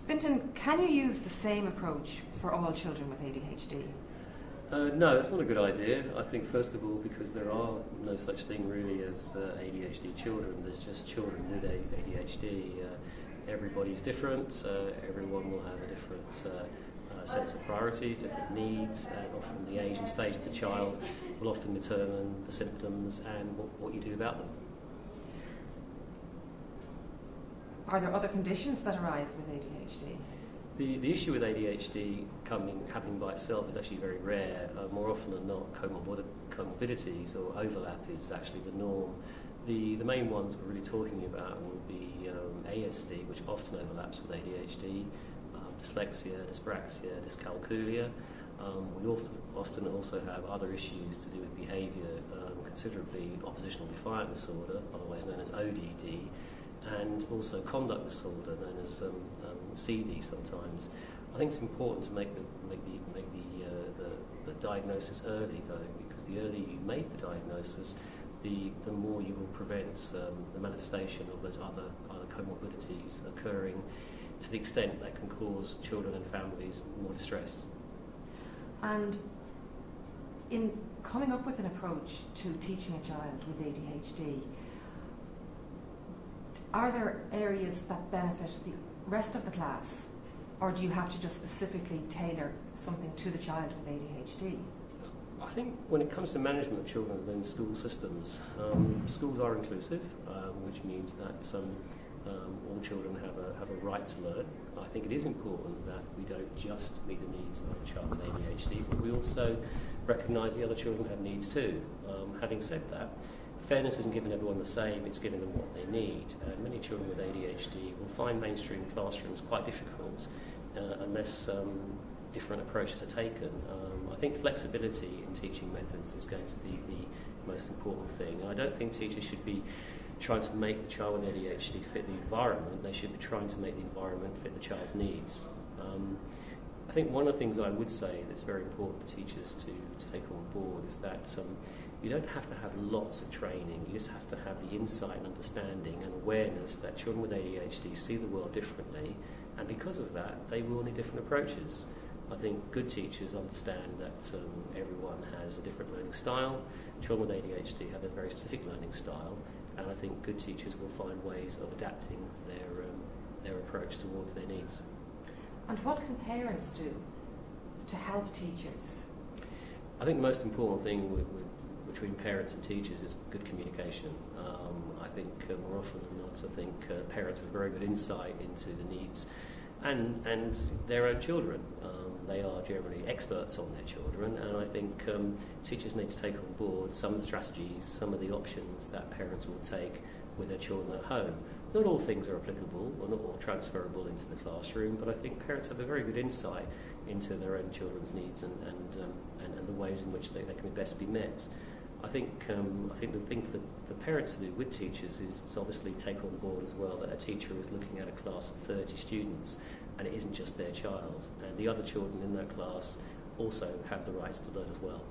Fintan, can you use the same approach for all children with ADHD? No, that's not a good idea. I think first of all because there are no such thing really as ADHD children. There's just children with ADHD. Everybody's different, everyone will have a different sense of priorities, different needs, and often the age and stage of the child will often determine the symptoms and what you do about them. Are there other conditions that arise with ADHD? The issue with ADHD happening by itself is actually very rare. More often than not, comorbidities or overlap is actually the norm. The main ones we're really talking about will be ASD, which often overlaps with ADHD, dyslexia, dyspraxia, dyscalculia. We often also have other issues to do with behaviour, considerably oppositional defiant disorder, otherwise known as ODD, and also conduct disorder, known as CD sometimes. I think it's important to make the diagnosis early, though, because the earlier you make the diagnosis, the more you will prevent the manifestation of those other comorbidities occurring to the extent that can cause children and families more distress. And in coming up with an approach to teaching a child with ADHD, are there areas that benefit the rest of the class, or do you have to just specifically tailor something to the child with ADHD? I think when it comes to management of children within school systems, schools are inclusive, which means that all children have a right to learn. I think it is important that we don't just meet the needs of the child with ADHD, but we also recognise the other children have needs too. Having said that, fairness isn't giving everyone the same, it's giving them what they need. And many children with ADHD will find mainstream classrooms quite difficult unless different approaches are taken. I think flexibility in teaching methods is going to be the most important thing. I don't think teachers should be trying to make the child with ADHD fit the environment. They should be trying to make the environment fit the child's needs. I think one of the things I would say that's very important for teachers to take on board is that you don't have to have lots of training, you just have to have the insight and understanding and awareness that children with ADHD see the world differently, and because of that they will need different approaches. I think good teachers understand that everyone has a different learning style. Children with ADHD have a very specific learning style, and I think good teachers will find ways of adapting their approach towards their needs. And what can parents do to help teachers? I think the most important thing between parents and teachers is good communication. I think more often than not, I think parents have very good insight into the needs and their own children. They are generally experts on their children, and I think teachers need to take on board some of the strategies, some of the options that parents will take with their children at home. Not all things are applicable or not all transferable into the classroom, but I think parents have a very good insight into their own children's needs and the ways in which they can best be met. I think the thing for parents to do with teachers is obviously take on board as well that a teacher is looking at a class of 30 students and it isn't just their child, and the other children in that class also have the rights to learn as well.